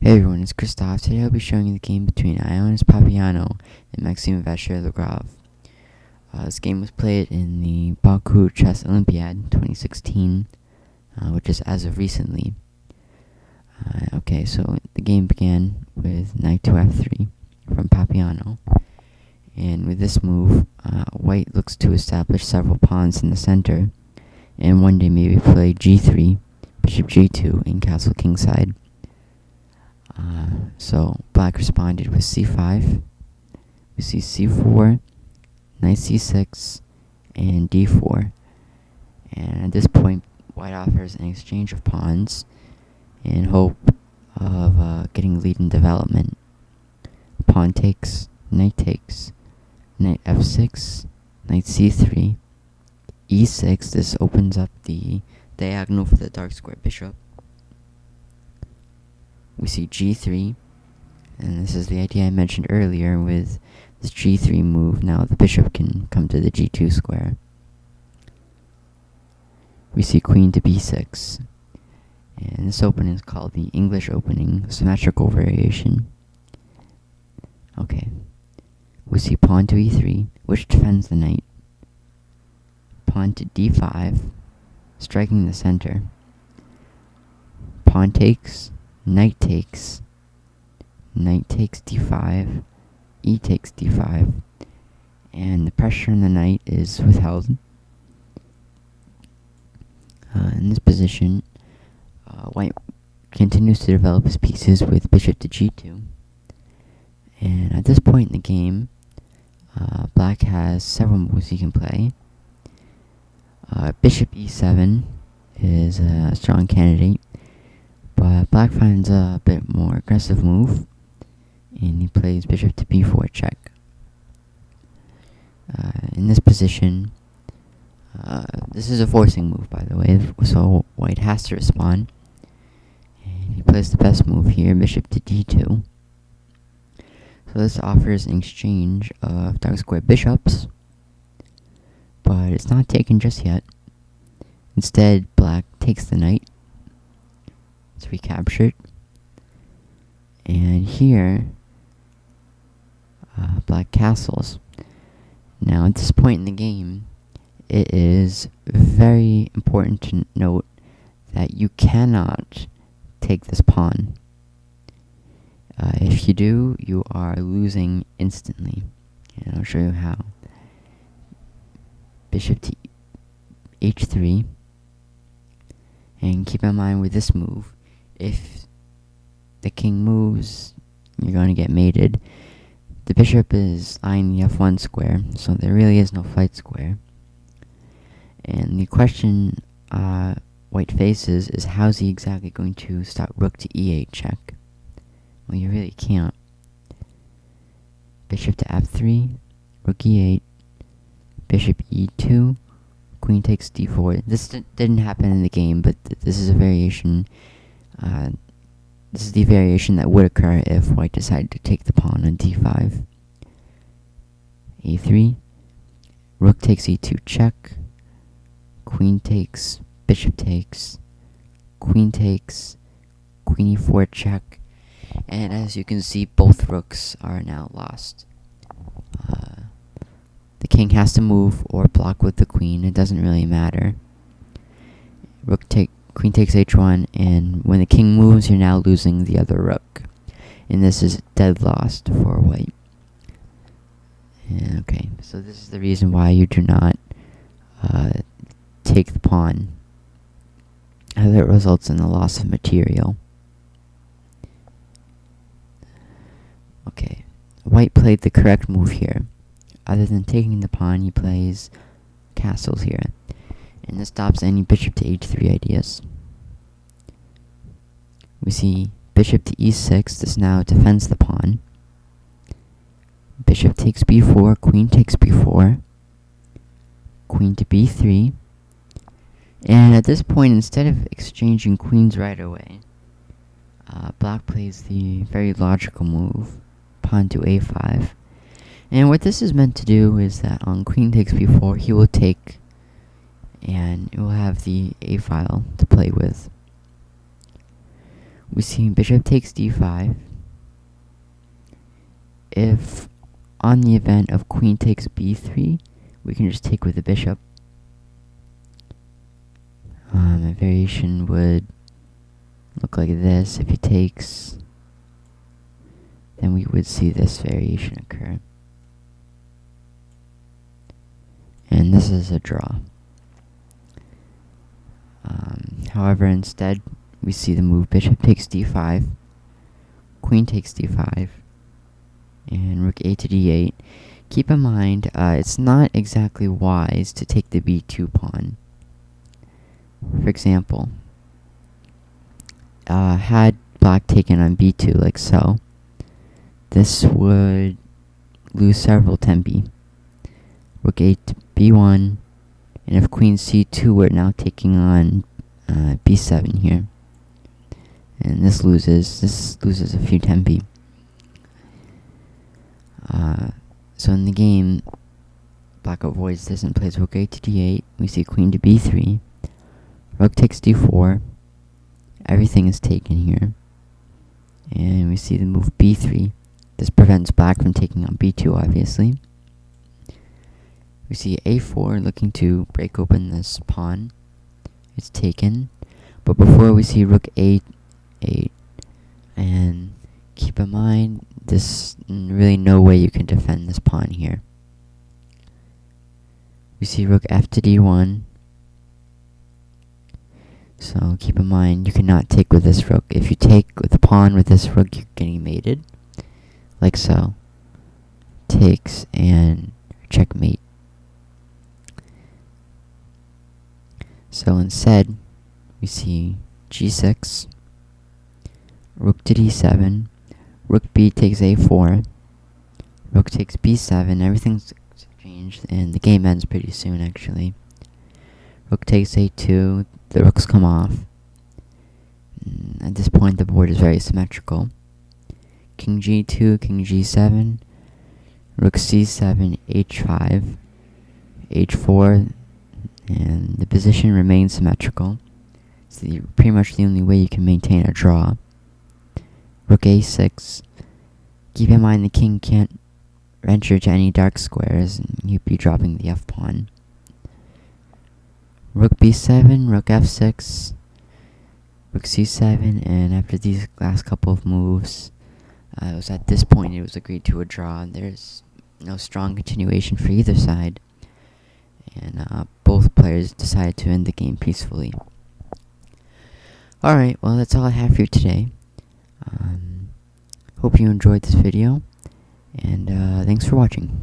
Hey everyone, it's Christoph. Today I'll be showing you the game between Ioannis Papaioannou and Maxime Vachier-Lagrave. This game was played in the Baku Chess Olympiad 2016, which is as of recently. Okay, so the game began with knight to f3 from Papaioannou. And with this move, white looks to establish several pawns in the center, and one day maybe play g3, bishop g2 in castle kingside. So black responded with c5, we see c4, knight c6, and d4. And at this point, white offers an exchange of pawns in hope of getting lead in development. Pawn takes, knight f6, knight c3, e6. This opens up the diagonal for the dark square bishop. We see g3, and this is the idea I mentioned earlier with this g3 move. Now the bishop can come to the g2 square. We see queen to b6, and this opening is called the English opening, symmetrical variation. Okay, we see pawn to e3, which defends the knight. Pawn to d5, striking the center. Pawn takes, knight takes d5, e takes d5, and the pressure on the knight is withheld. In this position, white continues to develop his pieces with bishop to g2, and at this point in the game, black has several moves he can play. Bishop e7 is a strong candidate, but black finds a bit more aggressive move, and he plays bishop to b4 check. In this position, this is a forcing move, by the way, so white has to respond. And he plays the best move here, bishop to d2. So this offers an exchange of dark square bishops, but it's not taken just yet. Instead, black takes the knight. It's recaptured. And here, black castles. Now, at this point in the game, it is very important to note that you cannot take this pawn. If you do, you are losing instantly. And I'll show you how. Bishop to h3. And keep in mind with this move, if the king moves, you're going to get mated. The bishop is eyeing the f1 square, so there really is no flight square. And the question white faces is, how's he exactly going to stop rook to e8 check? Well, you really can't. Bishop to f3, rook e8, bishop e2, queen takes d4. This didn't happen in the game, but this is a variation. This is the variation that would occur if white decided to take the pawn on d5. a3, rook takes e2 check, queen takes, bishop takes, queen takes, queen e4 check, and as you can see, both rooks are now lost. The king has to move or block with the queen. It doesn't really matter. Queen takes h1, and when the king moves, you're now losing the other rook. And this is dead lost for white. Okay, so this is the reason why you do not take the pawn, as it results in the loss of material. Okay, white played the correct move here. Other than taking the pawn, he plays castles here, and this stops any bishop to h3 ideas. We see bishop to e6. This now defends the pawn. Bishop takes b4, queen takes b4, queen to b3, and at this point, instead of exchanging queens right away, black plays the very logical move, pawn to a5. And what this is meant to do is that on queen takes b4, he will take, and it will have the a file to play with. we see bishop takes d5. If on the event of queen takes b3, we can just take with the bishop. A variation would look like this. If he takes, then we would see this variation occur. And this is a draw. However, instead, we see the move bishop takes d5, queen takes d5, and rook a to d8. Keep in mind, it's not exactly wise to take the b2 pawn. For example, had black taken on b2 like so, this would lose several tempi. Rook a to b1, and if queen c2, we're now taking on b7 here, and this loses a few tempi. So in the game, black avoids this and plays rook a to d8. We see queen to b3, rook takes d4. Everything is taken here, and we see the move b3. This prevents black from taking on b2, obviously. We see a4 looking to break open this pawn. It's taken, but before we see rook a8, and keep in mind, there's really no way you can defend this pawn here. We see rook f to d1, so keep in mind, you cannot take with this rook. If you take with the pawn with this rook, you're getting mated, like so. Takes and checkmate. So instead, we see g6, rook to d7, rook b takes a4, rook takes b7, everything's exchanged, and the game ends pretty soon actually. Rook takes a2, the rooks come off. At this point the board is very symmetrical. King g2, king g7, rook c7, h5, h4, and the position remains symmetrical. It's pretty much the only way you can maintain a draw. Rook a6. Keep in mind the king can't venture to any dark squares, and you'd be dropping the f-pawn. Rook b7, rook f6, rook c7, and after these last couple of moves, it was at this point it was agreed to a draw. There's no strong continuation for either side, and both players decided to end the game peacefully. Alright, well that's all I have for you today. Hope you enjoyed this video, and thanks for watching.